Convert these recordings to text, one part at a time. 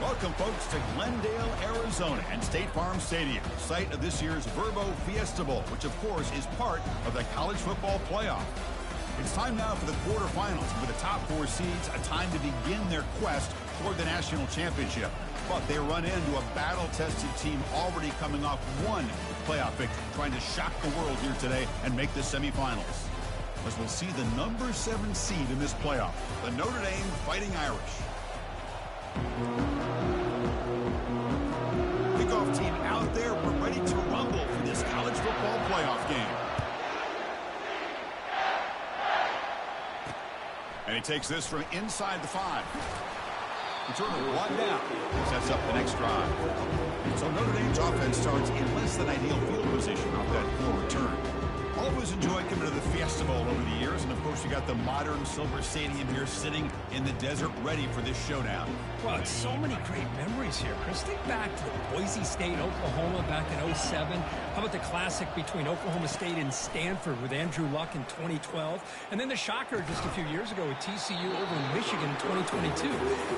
Welcome, folks, to Glendale, Arizona, and State Farm Stadium, site of this year's Verbo Fiesta Bowl, which, of course, is part of the college football playoff. It's time now for the quarterfinals, with the top four seeds a time to begin their quest toward the national championship. But they run into a battle-tested team already coming off one playoff victory, trying to shock the world here today and make the semifinals. As we'll see the number 7 seed in this playoff, the Notre Dame Fighting Irish. Kickoff team out there. We're ready to rumble for this college football playoff game. And he takes this from inside the 5. Return of 1 down. Sets up the next drive. So Notre Dame's offense starts in less than ideal field position off that poor return. Always enjoyed coming to the Fiesta Bowl over the years, and of course you got the modern Silver Stadium here sitting in the desert ready for this showdown. Well, it's so many great memories here, Chris. Think back to Boise State, Oklahoma back in '07. How about the classic between Oklahoma State and Stanford with Andrew Luck in 2012? And then the shocker just a few years ago with TCU over in Michigan in 2022.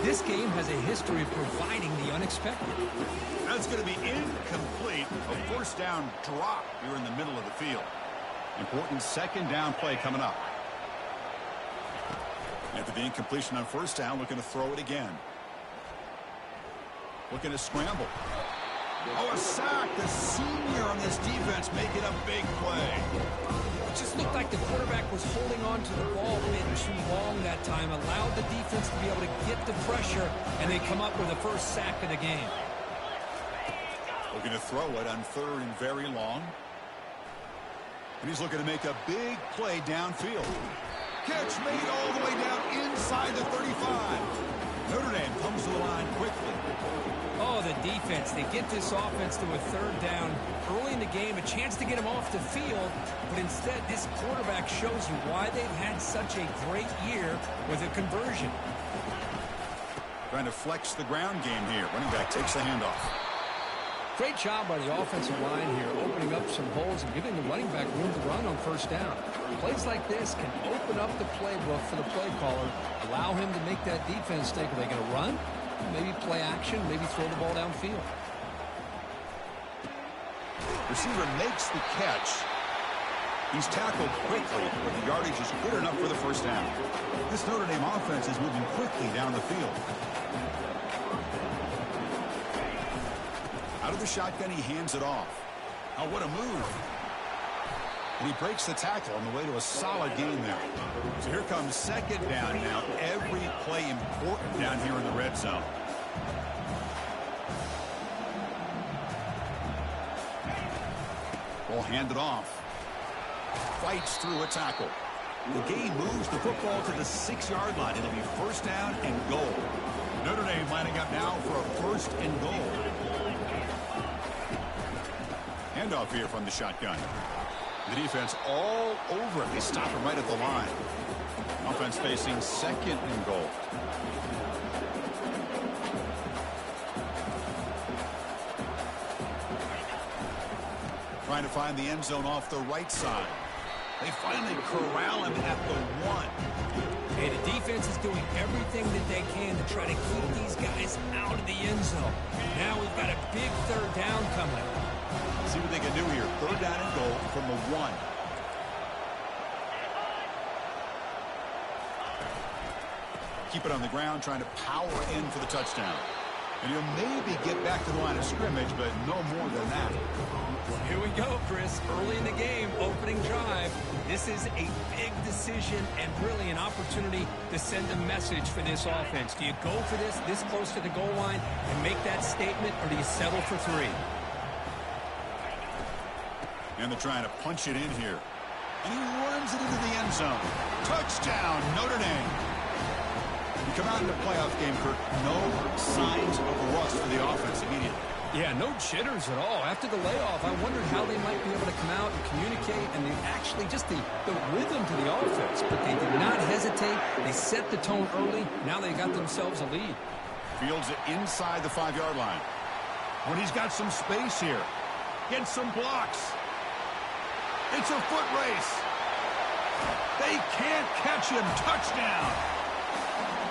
This game has a history of providing the unexpected. That's going to be incomplete. A first down drop here in the middle of the field. Important second down play coming up. After the incompletion on first down, looking to throw it again. Looking to scramble. Oh, a sack. The senior on this defense making a big play. It just looked like the quarterback was holding on to the ball a bit too long that time. Allowed the defense to be able to get the pressure, and they come up with the first sack of the game. Looking to throw it on 3rd and very long. And he's looking to make a big play downfield. Catch made all the way down inside the 35. Notre Dame comes to the line quickly. Oh, the defense. They get this offense to a 3rd down early in the game, a chance to get them off the field. But instead, this quarterback shows you why they've had such a great year with a conversion. Trying to flex the ground game here. Running back takes the handoff. Great job by the offensive line here, opening up some holes and giving the running back room to run on first down. Plays like this can open up the playbook for the play caller, allow him to make that defense think, are they going to run? Maybe play action, maybe throw the ball downfield. Receiver makes the catch. He's tackled quickly, but the yardage is good enough for the first down. This Notre Dame offense is moving quickly down the field. Out of the shotgun, he hands it off. Oh, what a move. And he breaks the tackle on the way to a solid gain there. So here comes second down now. Every play important down here in the red zone. Ball handed off. Fights through a tackle. The game moves the football to the 6-yard line. It'll be first down and goal. Notre Dame lining up now for a first and goal. Handoff here from the shotgun. The defense all over it. They stop him right at the line. Offense facing second and goal. Trying to find the end zone off the right side. They finally corral him at the 1. Hey, the defense is doing everything that they can to try to keep these guys out of the end zone. Now we've got a big 3rd down coming up. See what they can do here. 3rd down and goal from the 1. Keep it on the ground, trying to power in for the touchdown. And he'll maybe get back to the line of scrimmage, but no more than that. Here we go, Chris. Early in the game, opening drive. This is a big decision and really an opportunity to send a message for this offense. Do you go for this close to the goal line and make that statement, or do you settle for 3? And they're trying to punch it in here. And he runs it into the end zone. Touchdown, Notre Dame. You come out in the playoff game, Kirk, no signs of rust for the offense immediately. Yeah, no jitters at all. After the layoff, I wondered how they might be able to come out and communicate, and they actually just the rhythm to the offense. But they did not hesitate. They set the tone early. Now they got themselves a lead. Fields it inside the 5-yard line. When he's got some space here. Gets some blocks. It's a foot race. They can't catch him. Touchdown.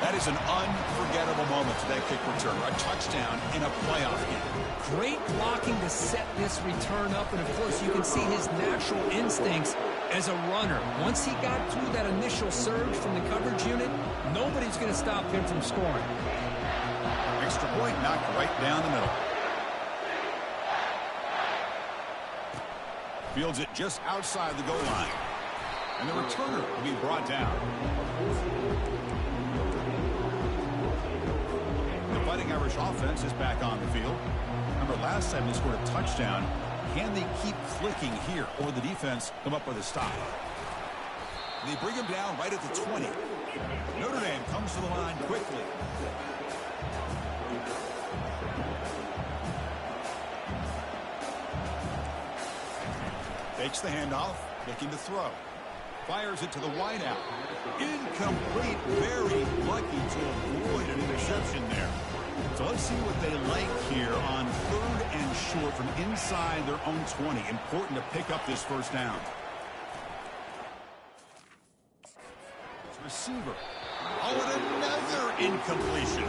That is an unforgettable moment to that kick return. A touchdown in a playoff game. Great blocking to set this return up, and of course you can see his natural instincts as a runner. Once he got through that initial surge from the coverage unit, nobody's going to stop him from scoring. Extra point knocked right down the middle. Fields it just outside the goal line. And the returner will be brought down. The Fighting Irish offense is back on the field. Remember, last time they scored a touchdown. Can they keep flicking here, or the defense come up with a stop? They bring him down right at the 20. Notre Dame comes to the line quickly. Takes the handoff, looking to throw. Fires it to the wideout. Incomplete, very lucky to avoid an interception there. So let's see what they like here on 3rd and short from inside their own 20. Important to pick up this first down. Receiver. Oh, and another incompletion.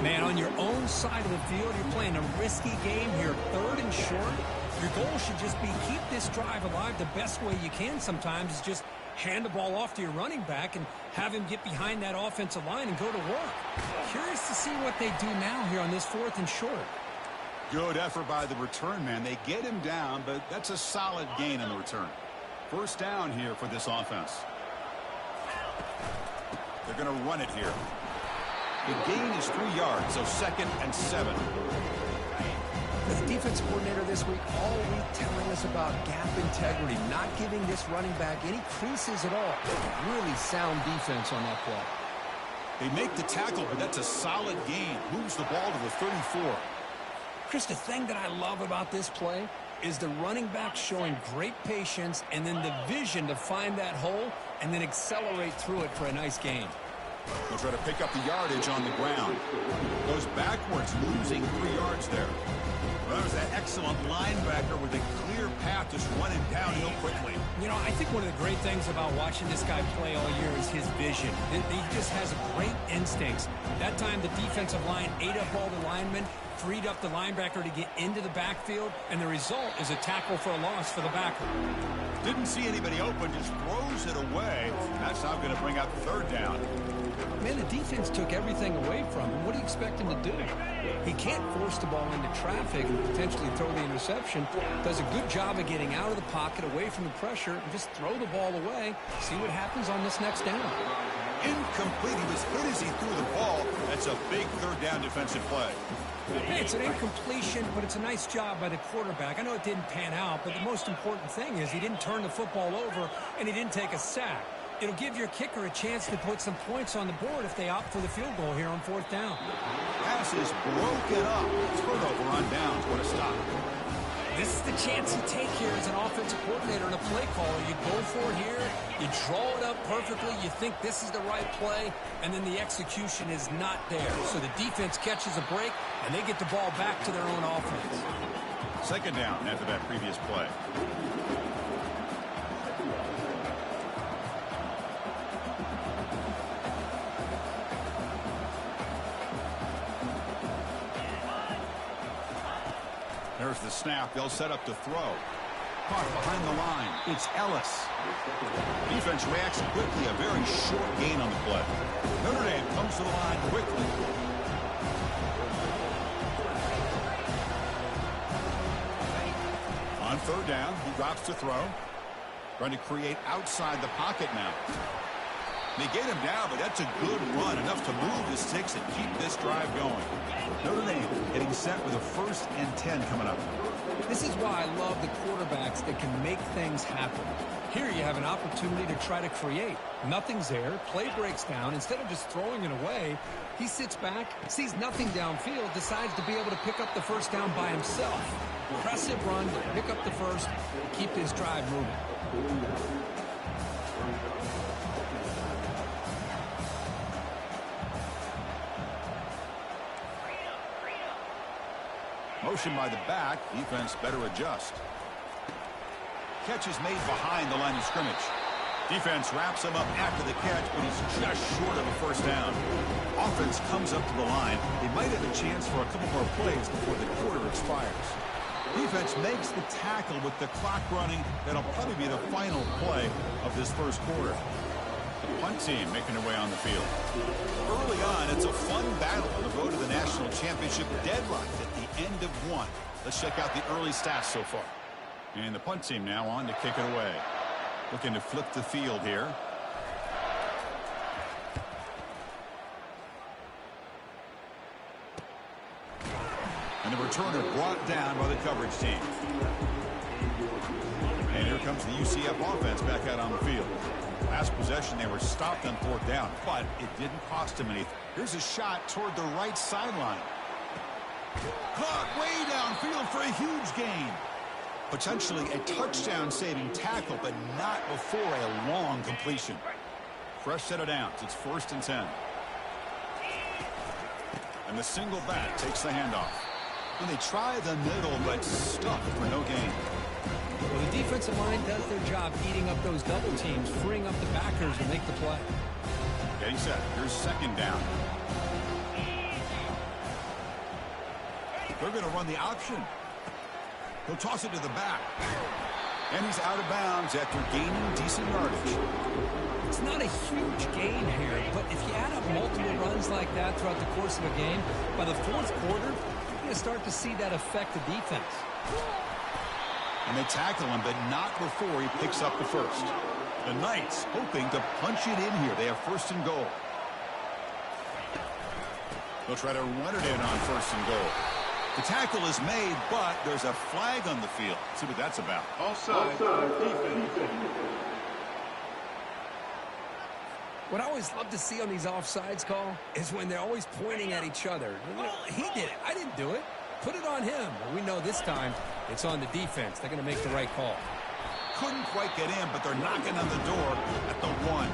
Man, on your own side of the field, you're playing a risky game here. 3rd and short. Your goal should just be keep this drive alive the best way you can sometimes is just hand the ball off to your running back and have him get behind that offensive line and go to work. Curious to see what they do now here on this 4th and short. Good effort by the return man. They get him down, but that's a solid gain on the return. First down here for this offense. They're going to run it here. The gain is 3 yards, so 2nd and 7. The defense coordinator this week all week telling us about gap integrity, not giving this running back any creases at all. Really sound defense on that play. They make the tackle, but that's a solid gain. Moves the ball to the 34. Chris, the thing that I love about this play is the running back showing great patience and then the vision to find that hole and then accelerate through it for a nice gain. He'll try to pick up the yardage on the ground. Goes backwards, losing 3 yards there. Well, that was that excellent linebacker with a clear path just running downhill quickly. You know, I think one of the great things about watching this guy play all year is his vision. He just has great instincts. That time the defensive line ate up all the linemen, freed up the linebacker to get into the backfield, and the result is a tackle for a loss for the backer. Didn't see anybody open, just throws it away. That's now going to bring out 3rd down. Man, the defense took everything away from him. What do you expect him to do? He can't force the ball into traffic and potentially throw the interception. Does a good job of getting out of the pocket, away from the pressure, and just throw the ball away. See what happens on this next down. Incomplete. He was hit as he threw the ball. That's a big 3rd down defensive play. Hey, it's an incompletion, but it's a nice job by the quarterback. I know it didn't pan out, but the most important thing is he didn't turn the football over and he didn't take a sack. It'll give your kicker a chance to put some points on the board if they opt for the field goal here on 4th down. Pass is broken up. Turnover on downs. What a stop. This is the chance you take here as an offensive coordinator and a play caller. You go for it here, you draw it up perfectly, you think this is the right play, and then the execution is not there. So the defense catches a break, and they get the ball back to their own offense. 2nd down after that previous play. There's the snap. They'll set up to throw. Caught behind the line. It's Ellis. Defense reacts quickly. A very short gain on the play. Notre Dame comes to the line quickly. On 3rd down, he drops to throw. Trying to create outside the pocket now. They get him down, but that's a good run. Enough to move the sticks and keep this drive going. Notre Dame getting set with a 1st and 10 coming up. This is why I love the quarterbacks that can make things happen. Here you have an opportunity to try to create. Nothing's there. Play breaks down. Instead of just throwing it away, he sits back, sees nothing downfield, decides to be able to pick up the 1st down by himself. Impressive run to pick up the 1st, keep this drive moving. Motion by the back. Defense better adjust. Catch is made behind the line of scrimmage. Defense wraps him up after the catch, but he's just short of a first down. Offense comes up to the line. They might have a chance for a couple more plays before the quarter expires. Defense makes the tackle with the clock running. That'll probably be the final play of this first quarter. The punt team making their way on the field. Early on, it's a fun battle on the road to the national championship, deadlocked at the end of one. Let's check out the early stats so far. And the punt team now on to kick it away. Looking to flip the field here. And the returner brought down by the coverage team. And here comes the UCF offense back out on the field. Last possession, they were stopped on fourth down, but it didn't cost them anything. Here's a shot toward the right sideline. Caught way downfield for a huge gain. Potentially a touchdown-saving tackle, but not before a long completion. Fresh set of downs. It's 1st and 10. And the single back takes the handoff. And they try the middle, but stuck for no gain. Well, the defensive line does their job eating up those double teams, freeing up the backers to make the play. Getting set. Here's 2nd down. They're going to run the option. He'll toss it to the back. And he's out of bounds after gaining decent yardage. It's not a huge gain here, but if you add up multiple runs like that throughout the course of a game, by the 4th quarter, you're going to start to see that affect the defense. And they tackle him, but not before he picks up the first. The Knights hoping to punch it in here. They have 1st and goal. They'll try to run it in on 1st and goal. The tackle is made, but there's a flag on the field. Let's see what that's about. Offside. Defense. What I always love to see on these offsides call is when they're always pointing at each other. Well, he did it. I didn't do it. Put it on him. Well, we know this time it's on the defense. They're going to make the right call. Couldn't quite get in, but they're knocking on the door at the 1.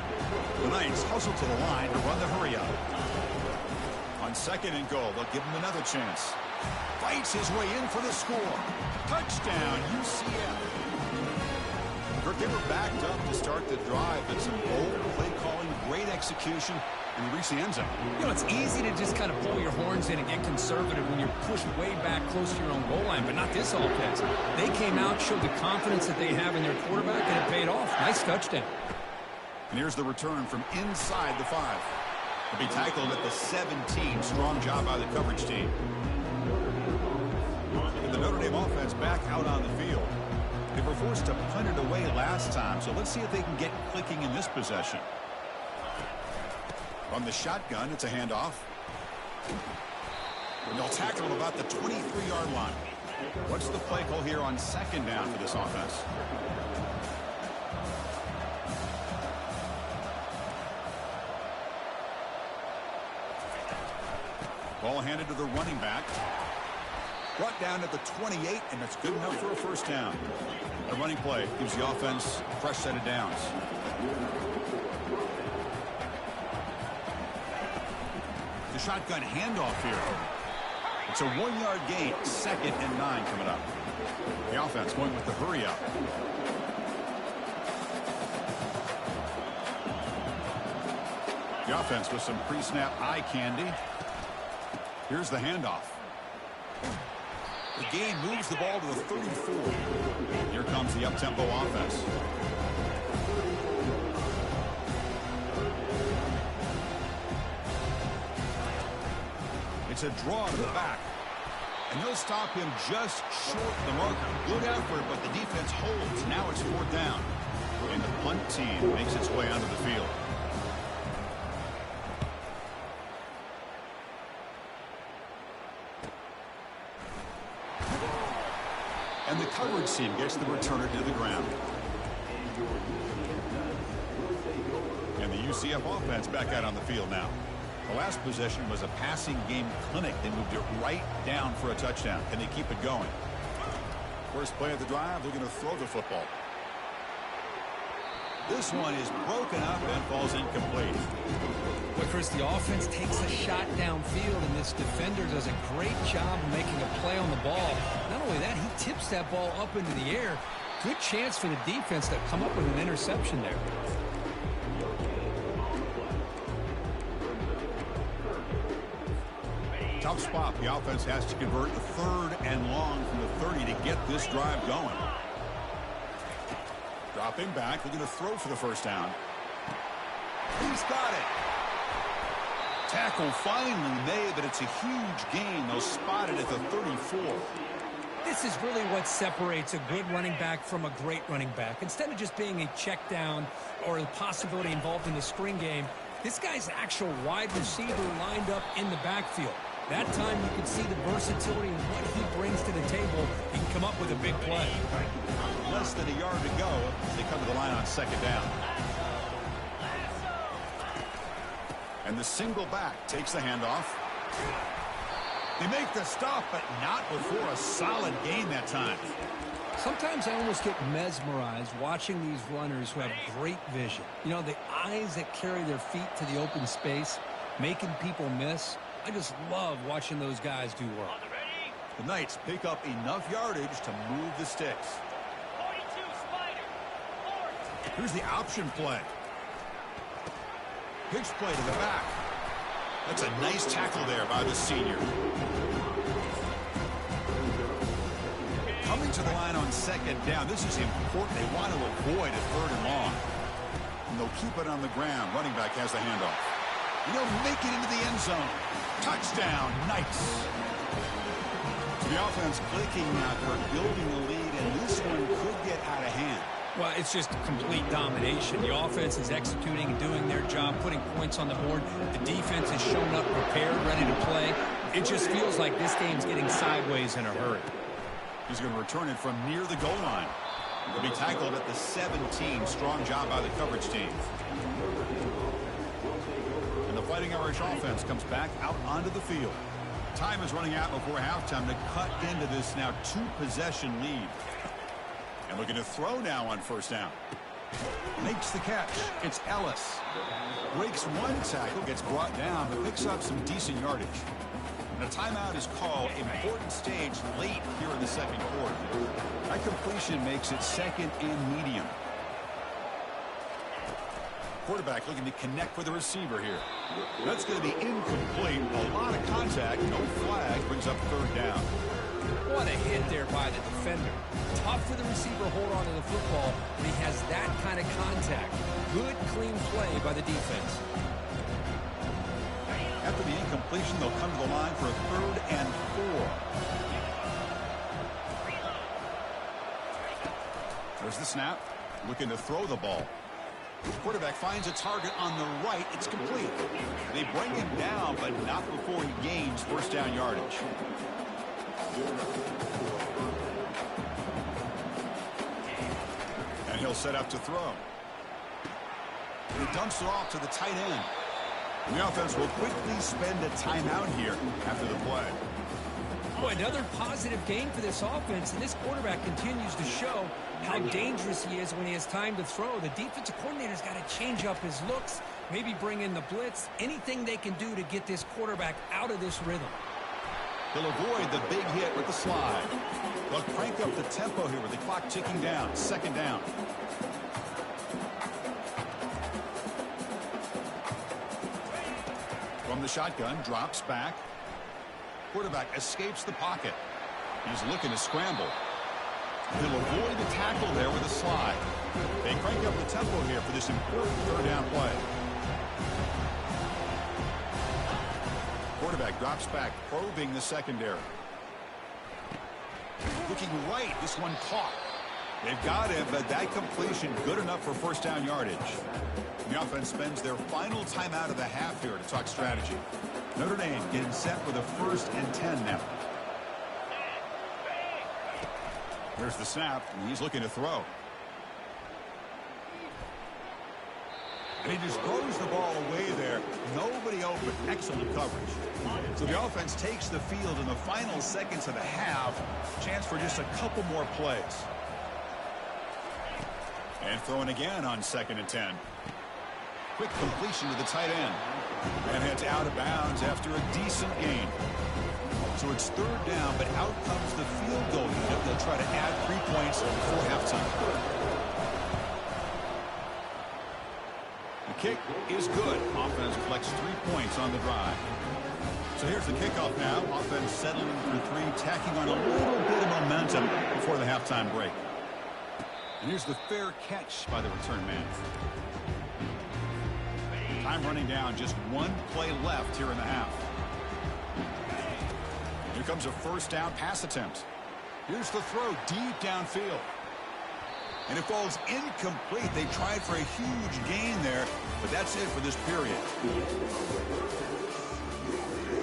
The Knights hustle to the line to run the hurry up. On 2nd and goal, they'll give him another chance. Fights his way in for the score. Touchdown, UCF. They were backed up to start the drive, but some bold play calling, great execution, and they reach the end zone. You know, it's easy to just kind of pull your horns in and get conservative when you're pushed way back close to your own goal line, but not this offense. They came out, showed the confidence that they have in their quarterback, and it paid off. Nice touchdown. And here's the return from inside the 5. To be tackled at the 17. Strong job by the coverage team. And the Notre Dame offense back out on the field. They were forced to punt it away last time, so let's see if they can get clicking in this possession. From the shotgun, it's a handoff. And they'll tackle him about the 23-yard line. What's the play call here on 2nd down for this offense? Ball handed to the running back. Brought down at the 28, and that's good enough for a first down. The running play gives the offense a fresh set of downs. The shotgun handoff here. It's a 1-yard gain. 2nd and 9 coming up. The offense going with the hurry up. The offense with some pre-snap eye candy. Here's the handoff. The gain moves the ball to the 34. Here comes the up-tempo offense. It's a draw to the back. And they'll stop him just short of the marker. Good effort, but the defense holds. Now it's 4th down. And the punt team makes its way onto the field. And the coverage team gets the returner to the ground. And the UCF offense back out on the field now. The last possession was a passing game clinic. They moved it right down for a touchdown. Can they keep it going? First play of the drive, they're going to throw the football. This one is broken up and falls incomplete. Well, Chris, the offense takes a shot downfield, and this defender does a great job of making a play on the ball. Not only that, he tips that ball up into the air. Good chance for the defense to come up with an interception there. Tough spot. The offense has to convert a 3rd and long from the 30 to get this drive going. Dropping back, looking to throw for the first down. He's got it. Tackle finally made, but it's a huge gain. They'll spot it at the 34. This is really what separates a good running back from a great running back. Instead of just being a check down or a possibility involved in the screen game, this guy's actual wide receiver lined up in the backfield. That time you can see the versatility and what he brings to the table. He can come up with a big play. Less than a yard to go as they come to the line on 2nd down. And the single back takes the handoff. They make the stop, but not before a solid gain that time. Sometimes I almost get mesmerized watching these runners who have great vision. You know, the eyes that carry their feet to the open space, making people miss. I just love watching those guys do work. The Knights pick up enough yardage to move the sticks. Here's the option play. Pitch play to the back. That's a nice tackle there by the senior. Coming to the line on 2nd down. This is important. They want to avoid a 3rd and long. And they'll keep it on the ground. Running back has the handoff. And they'll make it into the end zone. Touchdown, Knights. So the offense clicking now. They're building a lead, and this one could get out of hand. Well, it's just complete domination. The offense is executing and doing their job, putting points on the board. The defense is showing up prepared, ready to play. It just feels like this game's getting sideways in a hurry. He's going to return it from near the goal line. He'll be tackled at the 17. Strong job by the coverage team. And the Fighting Irish offense comes back out onto the field. Time is running out before halftime to cut into this now 2-possession lead. And looking to throw now on 1st down. Makes the catch. It's Ellis. Breaks one tackle, gets brought down, but picks up some decent yardage. And a timeout is called. Important stage late here in the 2nd quarter. That completion makes it 2nd and medium. Quarterback looking to connect with the receiver here. That's going to be incomplete. A lot of contact. No flag. Brings up 3rd down. What a hit there by the defender. Tough for the receiver to hold on to the football when he has that kind of contact. Good, clean play by the defense. After the incompletion, they'll come to the line for a 3rd and 4. There's the snap. Looking to throw the ball. Quarterback finds a target on the right. It's complete. They bring him down, but not before he gains 1st down yardage. And he'll set up to throw. He dumps it off to the tight end. And the offense will quickly spend a timeout here after the play. Boy, another positive game for this offense, and this quarterback continues to show how dangerous he is when he has time to throw. The defensive coordinator's got to change up his looks, maybe bring in the blitz, anything they can do to get this quarterback out of this rhythm. They'll avoid the big hit with the slide. They'll crank up the tempo here with the clock ticking down. 2nd down. From the shotgun, drops back. Quarterback escapes the pocket. He's looking to scramble. He'll avoid the tackle there with a slide. They crank up the tempo here for this important 3rd down play. Quarterback drops back, probing the secondary. Looking right, this one caught. They've got him, but that completion good enough for 1st down yardage. The offense spends their final timeout of the half here to talk strategy. Notre Dame getting set with a 1st and 10 now. There's the snap, and he's looking to throw. And he just throws the ball away there. Nobody open. Excellent coverage. So the offense takes the field in the final seconds of the half. Chance for just a couple more plays. And throwing again on 2nd and 10. Quick completion to the tight end. And heads out of bounds after a decent gain. So it's 3rd down, but out comes the field goal unit. They'll try to add 3 points before halftime. The kick is good. Offense collects 3 points on the drive. So here's the kickoff now. Offense settling for 3, tacking on a little bit of momentum before the halftime break. And here's the fair catch by the return man. Time running down, just 1 play left here in the half. Here comes a first down pass attempt. Here's the throw deep downfield. And it falls incomplete. They tried for a huge gain there, but that's it for this period.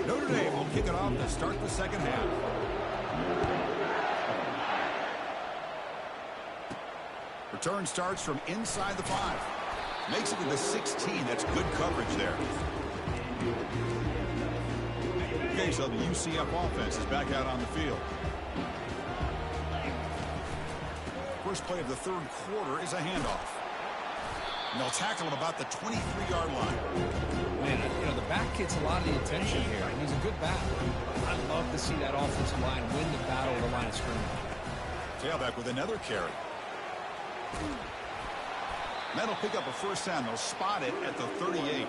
Notre Dame will kick it off to start the second half. Return starts from inside the 5. Makes it to the 16. That's good coverage there. Okay, so the UCF offense is back out on the field. First play of the third quarter is a handoff. And they'll tackle him about the 23-yard line. Man, you know, the back gets a lot of the attention here, and he's a good back. I'd love to see that offensive line win the battle of the line of scrimmage. Tailback with another carry. That'll pick up a first down. They'll spot it at the 38.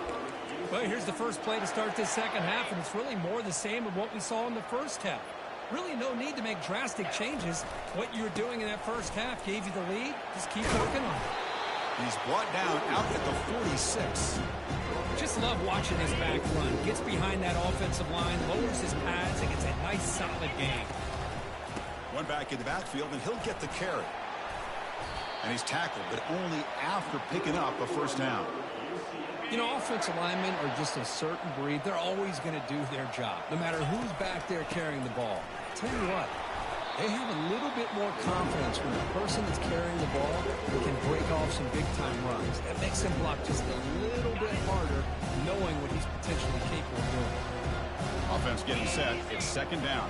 Well, here's the first play to start this second half, and it's really more the same of what we saw in the first half. Really no need to make drastic changes. What you were doing in that first half gave you the lead. Just keep working on it. He's brought down out at the 46. Just love watching his back run. Gets behind that offensive line, lowers his pads, and gets a nice solid gain. One back in the backfield, and he'll get the carry. And he's tackled, but only after picking up a first down. You know, offensive linemen are just a certain breed. They're always going to do their job, no matter who's back there carrying the ball. Tell you what, they have a little bit more confidence when the person that's carrying the ball can break off some big-time runs. That makes him block just a little bit harder, knowing what he's potentially capable of doing. Offense getting set. It's second down.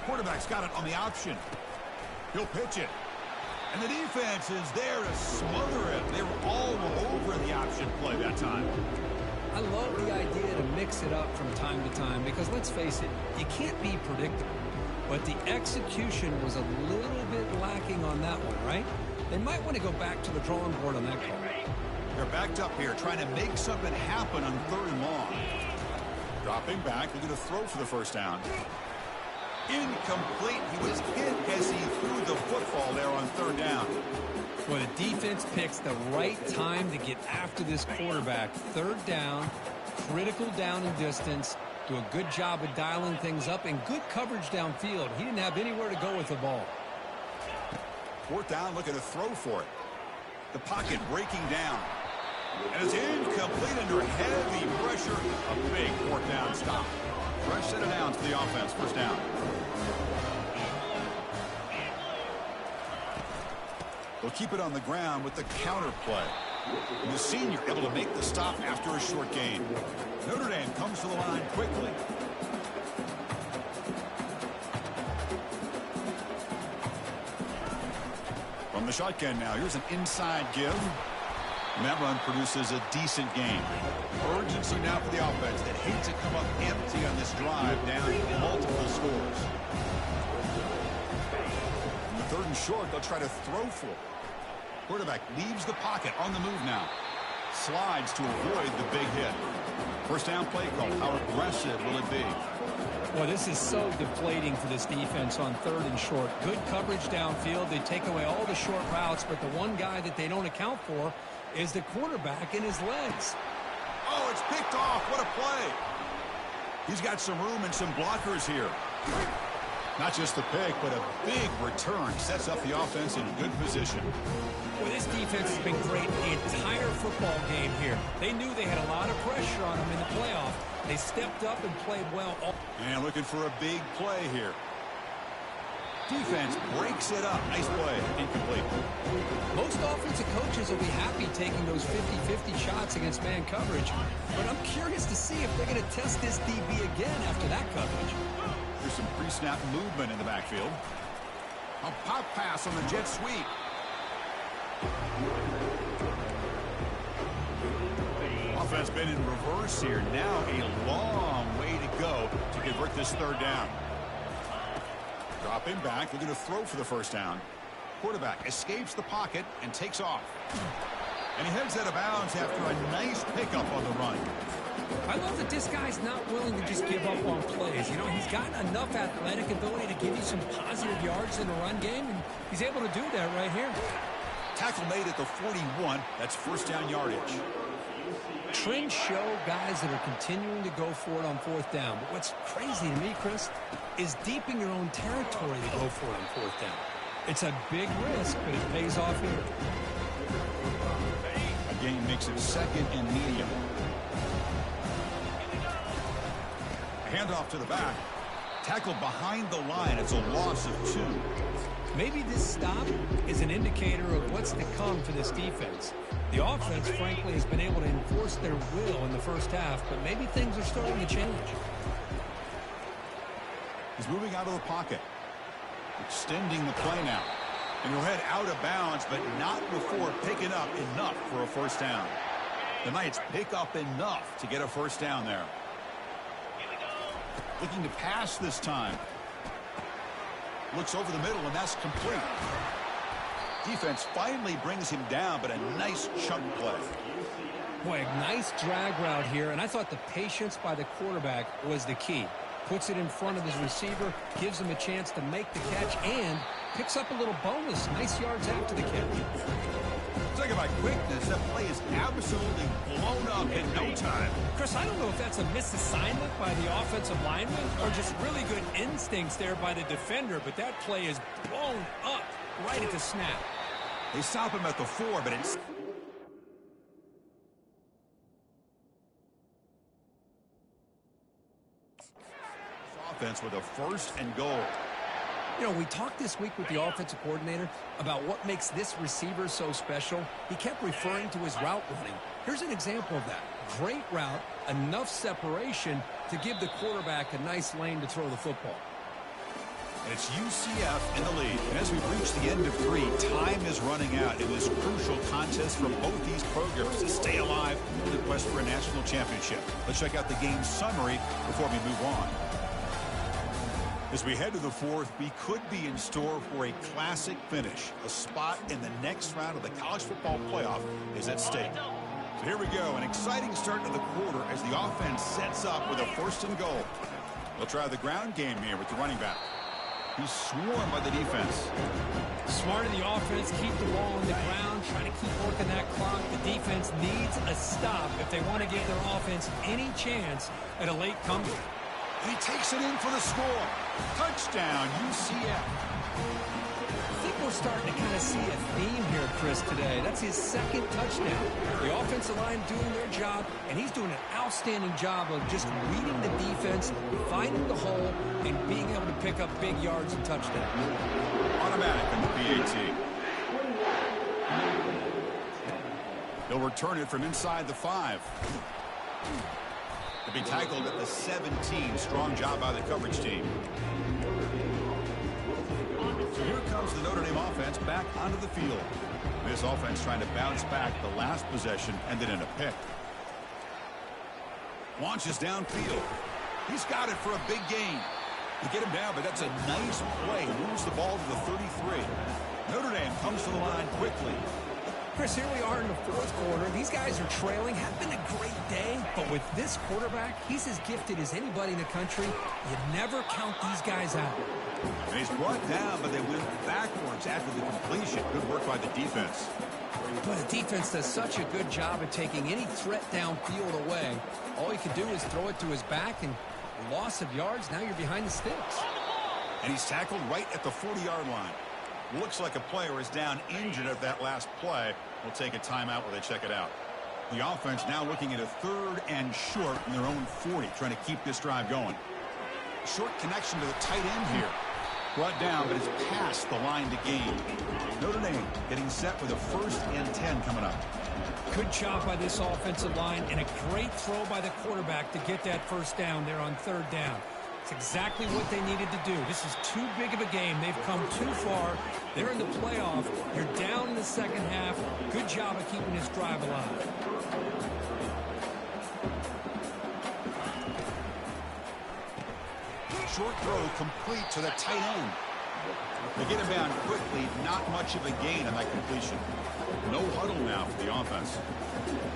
Quarterback's got it on the option. He'll pitch it. And the defense is there to smother it. They were all over the option play that time. I love the idea to mix it up from time to time because, let's face it, you can't be predictable. But the execution was a little bit lacking on that one, right? They might want to go back to the drawing board on that call. They're backed up here trying to make something happen on 3rd and long. Dropping back, looking to throw for the first down. Incomplete. He was hit as he threw the football there on 3rd down. Well, the defense picks the right time to get after this quarterback. 3rd down, critical down and distance. Do a good job of dialing things up and good coverage downfield. He didn't have anywhere to go with the ball. 4th down, looking to throw for it. The pocket breaking down. And it's incomplete under heavy pressure. A big 4th down stop. Fresh set of downs for the offense. First down. They'll keep it on the ground with the counter play. And the senior able to make the stop after a short gain. Notre Dame comes to the line quickly. From the shotgun now, here's an inside give. And that run produces a decent gain. Urgency now for the offense that hates to come up empty on this drive, down multiple scores. In the 3rd and short, they'll try to throw for it. Quarterback leaves the pocket on the move now. Slides to avoid the big hit. First down play call. How aggressive will it be? Well, this is so deflating for this defense on 3rd and short. Good coverage downfield. They take away all the short routes, but the one guy that they don't account for is the quarterback in his legs. Oh, it's picked off. What a play. He's got some room and some blockers here. Not just the pick, but a big return sets up the offense in good position. Well, this defense has been great the entire football game here. They knew they had a lot of pressure on them in the playoff. They stepped up and played well. And looking for a big play here. Defense breaks it up. Nice play. Incomplete. Most offensive coaches will be happy taking those 50-50 shots against man coverage, but I'm curious to see if they're going to test this DB again after that coverage. There's some pre-snap movement in the backfield. A pop pass on the jet sweep. Offense been in reverse here. Now a long way to go to convert this 3rd down. Dropping back, looking to throw for the first down. Quarterback escapes the pocket and takes off. And he heads out of bounds after a nice pickup on the run. I love that this guy's not willing to just give up on plays. You know, he's got enough athletic ability to give you some positive yards in the run game, and he's able to do that right here. Tackle made at the 41. That's first down yardage. Trends show guys that are continuing to go for it on fourth down. But what's crazy to me, Chris, is deep in your own territory to go for it on fourth down. It's a big risk, but it pays off here. A gain makes it second and medium. Handoff to the back. Tackled behind the line. It's a loss of 2. Maybe this stop is an indicator of what's to come for this defense. The offense, frankly, has been able to enforce their will in the first half, but maybe things are starting to change. He's moving out of the pocket. Extending the play now. And he'll head out of bounds, but not before picking up enough for a first down. The Knights pick up enough to get a first down there. Looking to pass this time. Looks over the middle, and that's complete. Defense finally brings him down, but a nice chunk play. Boy, a nice drag route here, and I thought the patience by the quarterback was the key. Puts it in front of his receiver, gives him a chance to make the catch, and picks up a little bonus. Nice yards after the catch. Talk about quickness. That play is absolutely blown up in no time. Chris, I don't know if that's a misassignment by the offensive lineman or just really good instincts there by the defender, but that play is blown up right at the snap. They stop him at the 4, but it's... offense with a first and goal. You know, we talked this week with the offensive coordinator about what makes this receiver so special. He kept referring to his route running. Here's an example of that. Great route, enough separation to give the quarterback a nice lane to throw the football. And it's UCF in the lead. And as we reach the end of 3, time is running out in this crucial contest for both these programs to stay alive in the quest for a national championship. Let's check out the game summary before we move on. As we head to the 4th, we could be in store for a classic finish. A spot in the next round of the college football playoff is at stake. So here we go, an exciting start to the quarter as the offense sets up with a first and goal. They'll try the ground game here with the running back. He's swarmed by the defense. Smart of the offense, keep the ball on the ground, trying to keep working that clock. The defense needs a stop if they want to give their offense any chance at a late comeback. He takes it in for the score. Touchdown, UCF. I think we're starting to kind of see a theme here, Chris, today. That's his second touchdown. The offensive line doing their job, and he's doing an outstanding job of just reading the defense, finding the hole, and being able to pick up big yards and touchdowns. Automatic on the PAT. He'll return it from inside the 5. To be tackled at the 17. Strong job by the coverage team. So here comes the Notre Dame offense back onto the field. This offense trying to bounce back. The last possession ended in a pick. Launches downfield. He's got it for a big gain. To get him down, but that's a nice play. Moves the ball to the 33. Notre Dame comes to the line quickly. Chris, here we are in the 4th quarter. These guys are trailing. Had been a great day, but with this quarterback, he's as gifted as anybody in the country. You never count these guys out. And he's brought down, but they went backwards after the completion. Good work by the defense. But the defense does such a good job of taking any threat downfield away. All you can do is throw it to his back, and loss of yards, now you're behind the sticks. And he's tackled right at the 40-yard line. Looks like a player is down injured at that last play. We'll take a timeout while they check it out. The offense now looking at a 3rd and short in their own 40, trying to keep this drive going. Short connection to the tight end here. Brought down, but it's past the line to gain. Notre Dame getting set with a 1st and 10 coming up. Good job by this offensive line, and a great throw by the quarterback to get that first down there on 3rd down. It's exactly what they needed to do. This is too big of a game. They've come too far. They're in the playoff. You're down in the second half. Good job of keeping this drive alive. Short throw complete to the tight end. They get him down quickly. Not much of a gain on that completion. No huddle now for the offense.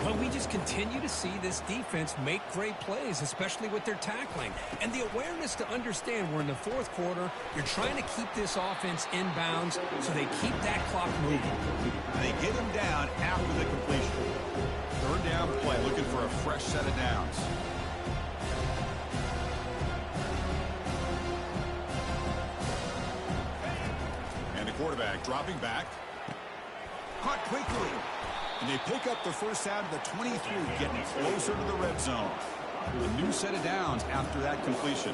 Well, we just continue to see this defense make great plays, especially with their tackling. And the awareness to understand we're in the fourth quarter, you're trying to keep this offense in bounds so they keep that clock moving. They get him down after the completion. Third down play, looking for a fresh set of downs. And the quarterback dropping back. Caught quickly. And they pick up the first down to the 23, getting closer to the red zone. A new set of downs after that completion.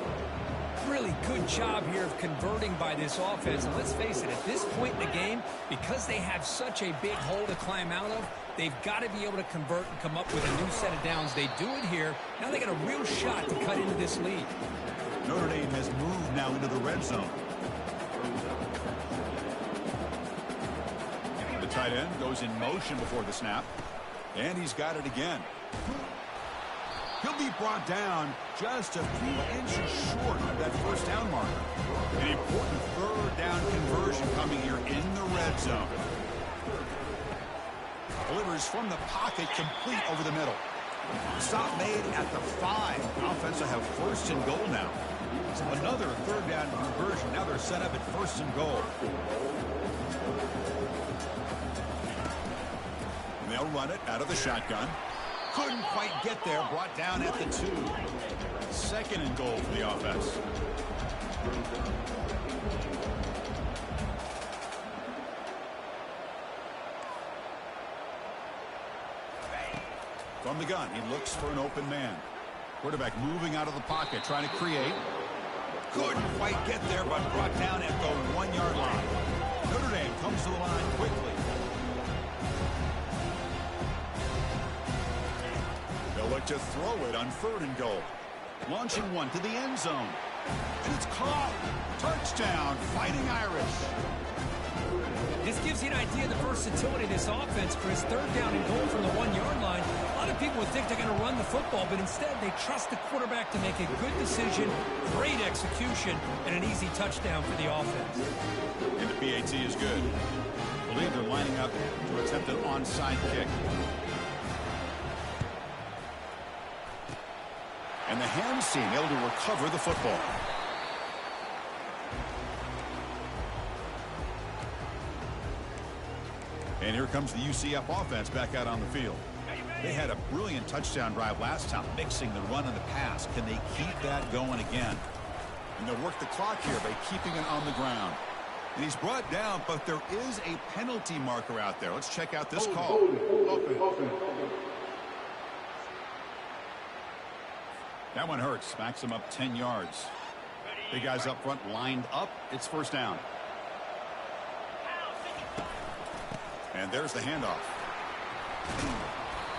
Really good job here of converting by this offense. And let's face it, at this point in the game, because they have such a big hole to climb out of, they've got to be able to convert and come up with a new set of downs. They do it here. Now they got a real shot to cut into this lead. Notre Dame has moved now into the red zone. The tight end goes in motion before the snap. And he's got it again. He'll be brought down just a few inches short of that first down marker. An important third down conversion coming here in the red zone. Delivers from the pocket, complete over the middle. Stop made at the 5. Offense will have first and goal now. So another third down conversion. Now they're set up at first and goal. And they'll run it out of the shotgun. Couldn't quite get there. Brought down at the 2. Second and goal for the offense. From the gun, he looks for an open man. Quarterback moving out of the pocket, trying to create. Couldn't quite get there, but brought down at the 1-yard line. Notre Dame comes to the line quickly. They'll look to throw it on third and goal. Launching one to the end zone. And it's caught. Touchdown, Fighting Irish. This gives you an idea of the versatility of this offense, Chris. Third down and goal from the 1-yard line. A lot of people would think they're going to run the football, but instead they trust the quarterback to make a good decision, great execution, and an easy touchdown for the offense. And the PAT is good. I believe they're lining up to attempt an onside kick. And the hands team able to recover the football. And here comes the UCF offense back out on the field. They had a brilliant touchdown drive last time, mixing the run and the pass. Can they keep that going again? And they'll work the clock here by keeping it on the ground. And he's brought down, but there is a penalty marker out there. Let's check out this call. That one hurts. Backs him up 10 yards. Big guys up front lined up. It's first down. And there's the handoff.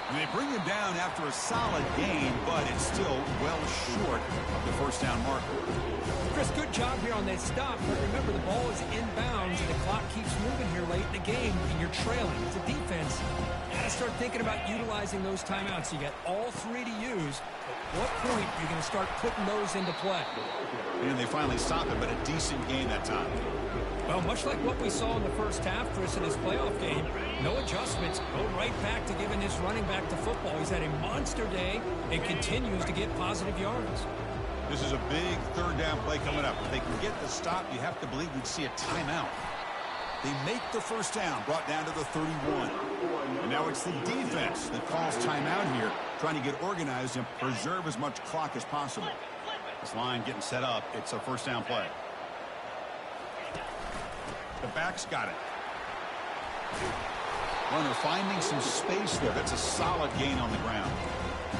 And they bring him down after a solid gain, but it's still well short of the first down marker. Chris, good job here on that stop, but remember the ball is inbounds and the clock keeps moving here late in the game and you're trailing. As a defense, you got to start thinking about utilizing those timeouts. You got all 3 to use. At what point are you going to start putting those into play? And they finally stop it, but a decent gain that time. Well, much like what we saw in the first half, Chris, in his playoff game, no adjustments. Go right back to giving his running back to football. He's had a monster day and continues to get positive yards. This is a big third down play coming up. If they can get the stop, you have to believe we'd see a timeout. They make the first down, brought down to the 31. And now it's the defense that calls timeout here, trying to get organized and preserve as much clock as possible. This line getting set up. It's a first down play. The back's got it. Runner finding some space there. That's a solid gain on the ground.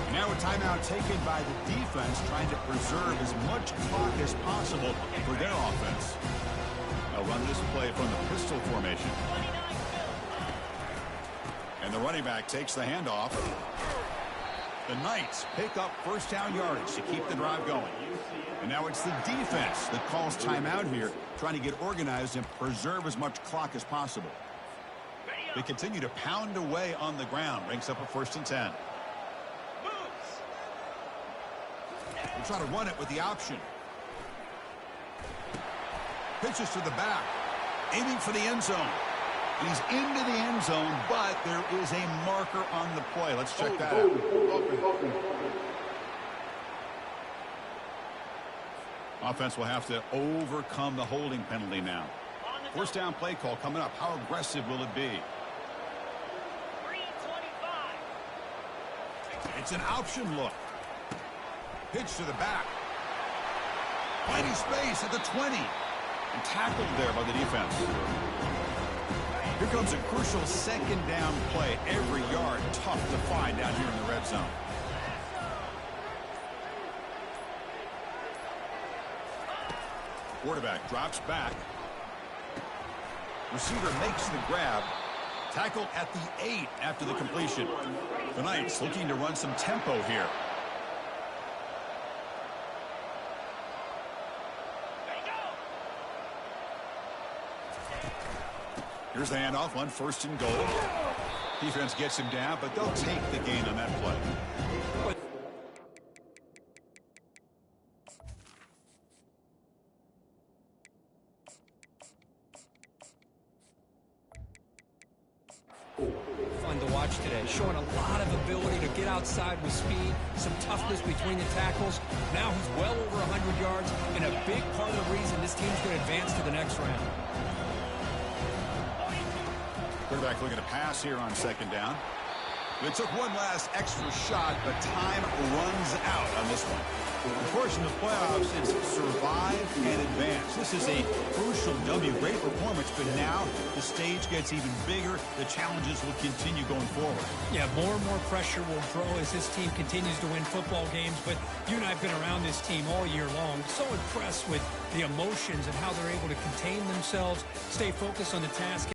And now a timeout taken by the defense, trying to preserve as much clock as possible for their offense. They'll run this play from the pistol formation. And the running back takes the handoff. The Knights pick up first down yardage to keep the drive going. And now it's the defense that calls timeout here, trying to get organized and preserve as much clock as possible. They continue to pound away on the ground. Brings up a first and 10. They'll try to run it with the option. Pitches to the back. Aiming for the end zone. He's into the end zone, but there is a marker on the play. Let's check that out. Offense will have to overcome the holding penalty now. First down play call coming up. How aggressive will it be? It's an option look. Pitch to the back. Finding space at the 20. And tackled there by the defense. Here comes a crucial second down play. Every yard tough to find down here in the red zone. Quarterback drops back. Receiver makes the grab. Tackled at the 8 after the completion. The Knights looking to run some tempo here. Here's the handoff on 1st and goal. Defense gets him down, but they'll take the gain on that play. Fun to watch today, showing a lot of ability to get outside with speed, some toughness between the tackles. Now he's well over 100 yards, and a big part of the reason this team's going to advance to the next round. Quarterback looking to pass here on 2nd down. It took one last extra shot, but time runs out on this one. Of course, in the playoffs, it's survive and advance. This is a crucial W. Great performance, but now the stage gets even bigger. The challenges will continue going forward. Yeah, more and more pressure will grow as this team continues to win football games. But you and I have been around this team all year long. So impressed with the emotions and how they're able to contain themselves, stay focused on the task.